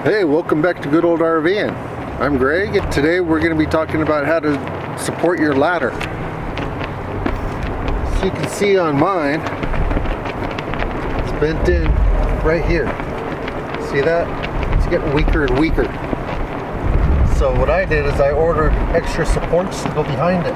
Hey, welcome back to good old RVing. I'm Greg, and today we're going to be talking about how to support your ladder. So you can see on mine, it's bent in right here. See that? It's getting weaker and weaker. So what I did is I ordered extra supports to go behind it.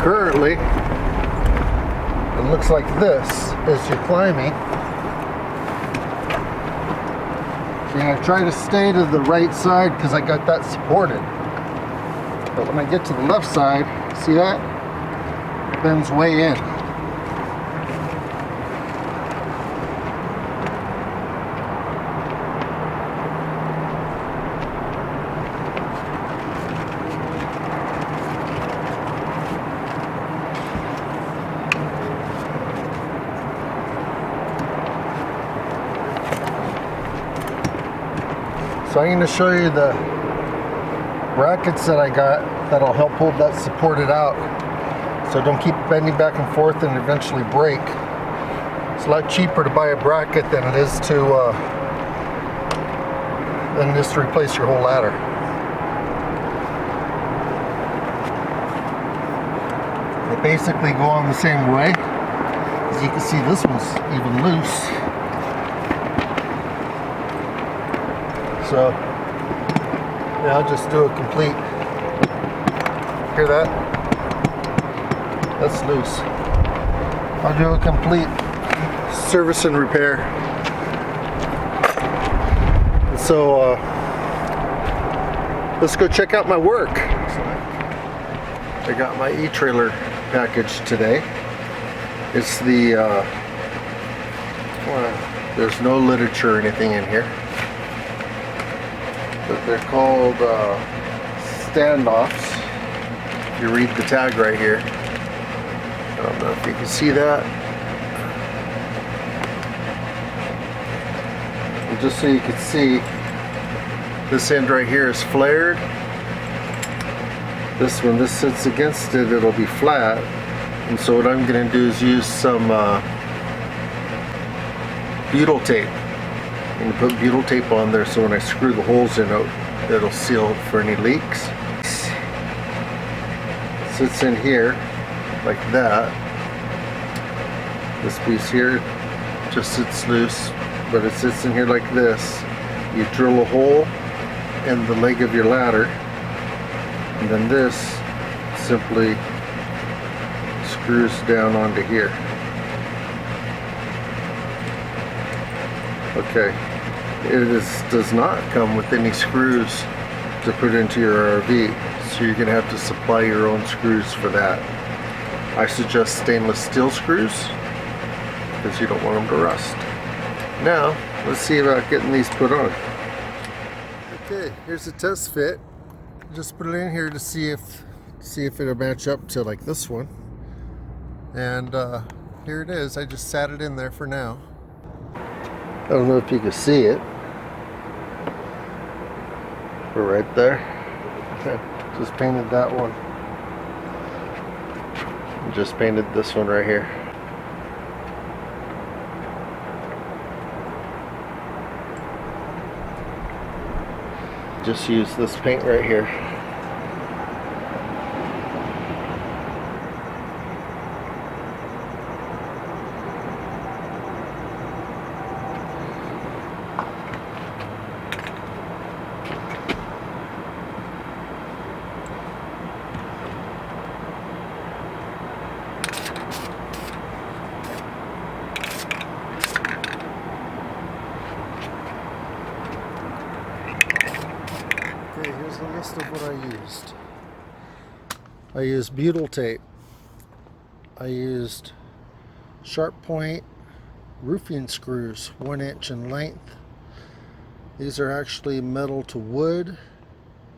Currently, it looks like this as you're climbing. See, I try to stay to the right side because I got that supported. But when I get to the left side, see that? It bends way in. So I'm going to show you the brackets that I got that'll help hold that supported out, so don't keep bending back and forth and eventually break. It's a lot cheaper to buy a bracket than it is to replace your whole ladder. They basically go on the same way. As you can see, this one's even loose. So, yeah, I'll just do a complete, hear that? That's loose. I'll do a complete service and repair. And so, let's go check out my work. I got my e-trailer package today. It's the, there's no literature or anything in here. But they're called standoffs. If you read the tag right here, I don't know if you can see that. And just so you can see, this end right here is flared. This one, this sits against it, it'll be flat. And so what I'm going to do is use some butyl tape. I'm going to put butyl tape on there so when I screw the holes in it, it'll seal for any leaks. It sits in here like that. This piece here just sits loose, but it sits in here like this. You drill a hole in the leg of your ladder, and then this simply screws down onto here. Okay, it does not come with any screws to put into your RV, so you're going to have to supply your own screws for that. I suggest stainless steel screws because you don't want them to rust. Now, let's see about getting these put on. Okay, here's a test fit. Just put it in here to see if it'll match up to like this one. And here it is. I just sat it in there for now. I don't know if you can see it. We're right there. Just painted that one. Just painted this one right here. Just use this paint right here. Okay, here's the list of what I used. I used butyl tape. I used sharp point roofing screws, 1 inch in length. These are actually metal to wood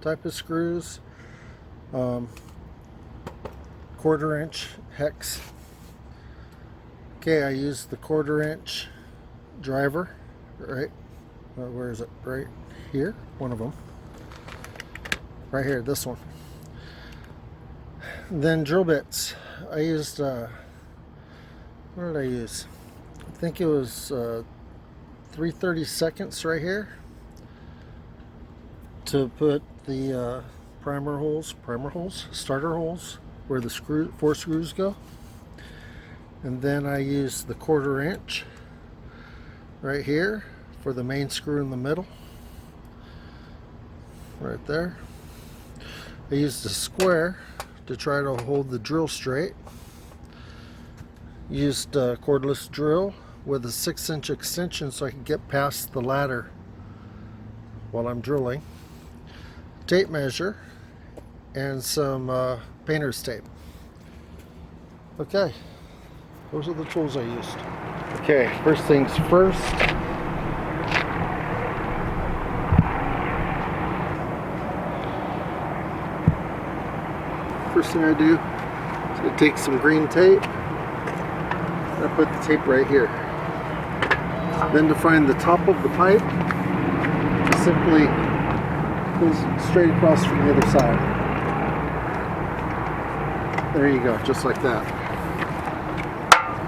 type of screws. 1/4 inch hex. Okay, I used the 1/4 inch driver, right? Where is it? Right here, one of them. Right here, this one. Then drill bits. I used, what did I use? I think it was 3/32 right here to put the starter holes where the 4 screws go. And then I used the 1/4 inch right here for the main screw in the middle, right there. I used a square to try to hold the drill straight. Used a cordless drill with a 6-inch extension so I could get past the ladder while I'm drilling. Tape measure and some painter's tape. Okay, those are the tools I used. Okay, first things first. First thing I do is I take some green tape and I put the tape right here. Then to find the top of the pipe, simply goes straight across from the other side. There you go, just like that.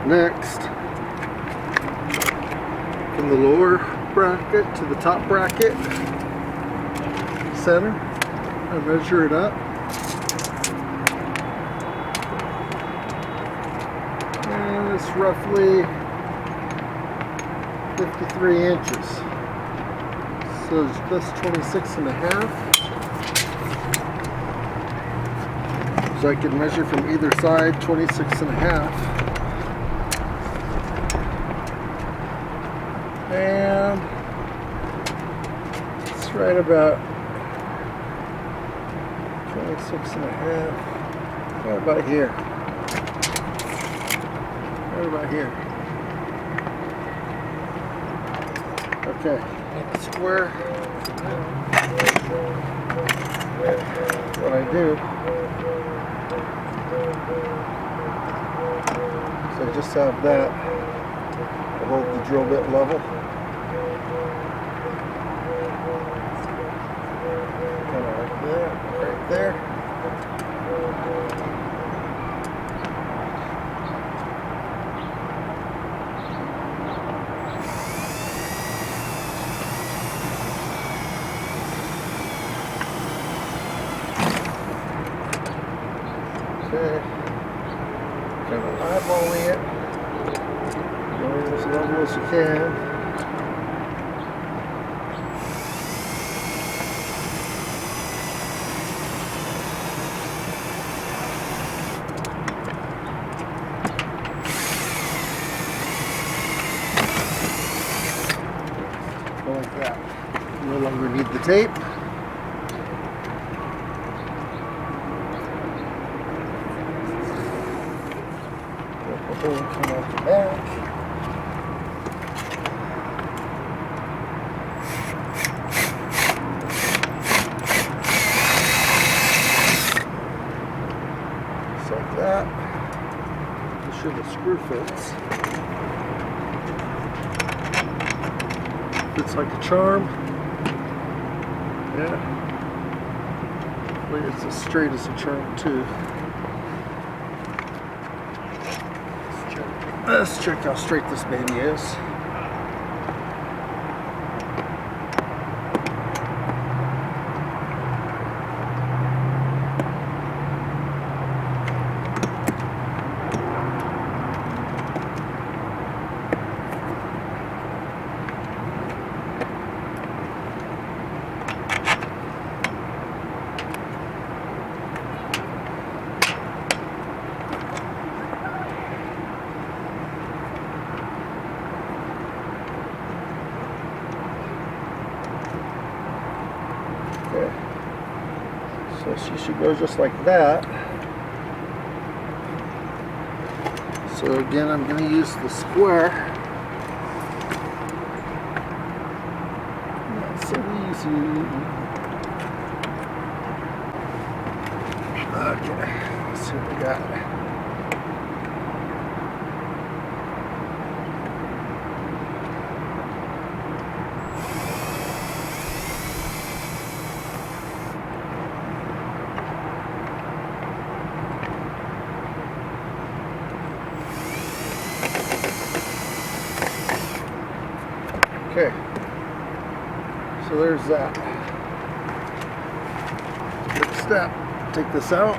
Next, from the lower bracket to the top bracket, center, I measure it up. And it's roughly 53 inches. So that's 26.5. So I can measure from either side 26.5. And it's right about 26.5. Right about here. Right about here. Okay, make a square. What I do is I just have that to hold the drill bit level. Kind of like that, right there. Okay, kind of eyeballing it, going as level as you can. Go like that. No longer need the tape. Come off the back. Just like that. Make sure the screw fits. Fits like a charm. Yeah. Wait, it's as straight as a charm too. Let's check how straight this baby is. Okay, so she should go just like that. So again, I'm going to use the square. Not so easy. Okay, let's see what we got. So there's that. Next step, take this out.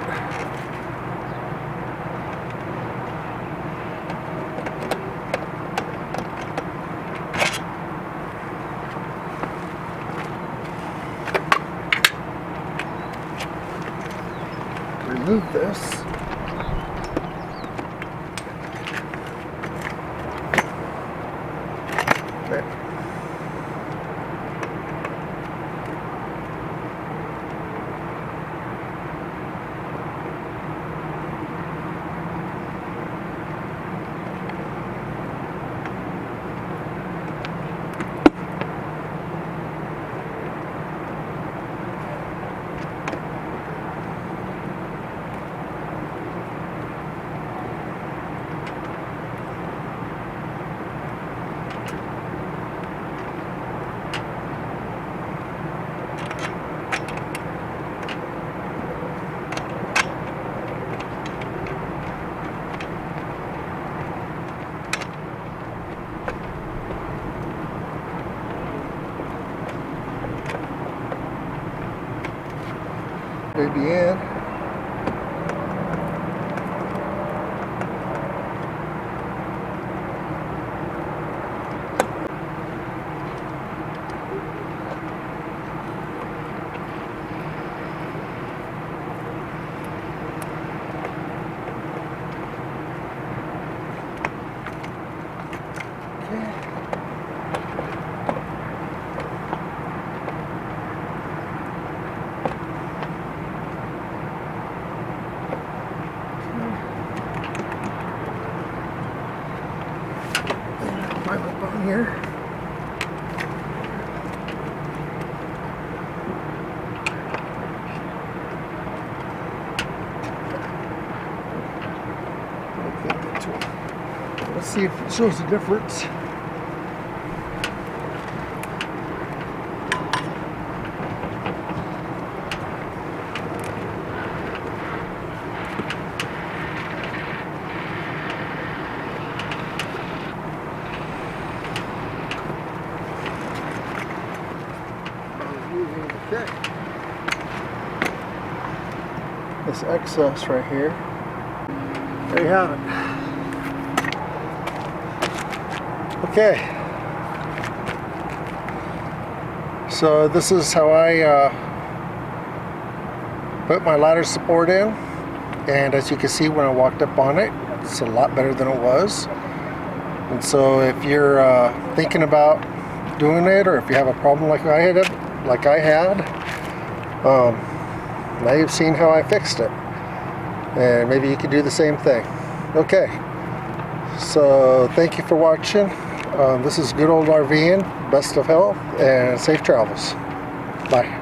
Remove this. There. Baby in. Climb up on here. Let's see if it shows a difference. Okay. This excess right here. There you have it. Okay. So this is how I put my ladder support in, and as you can see when I walked up on it, it's a lot better than it was. And so if you're thinking about doing it, or if you have a problem like I had, now you've seen how I fixed it, and maybe you can do the same thing. Okay, so thank you for watching. This is good old RVing. Best of health and safe travels. Bye.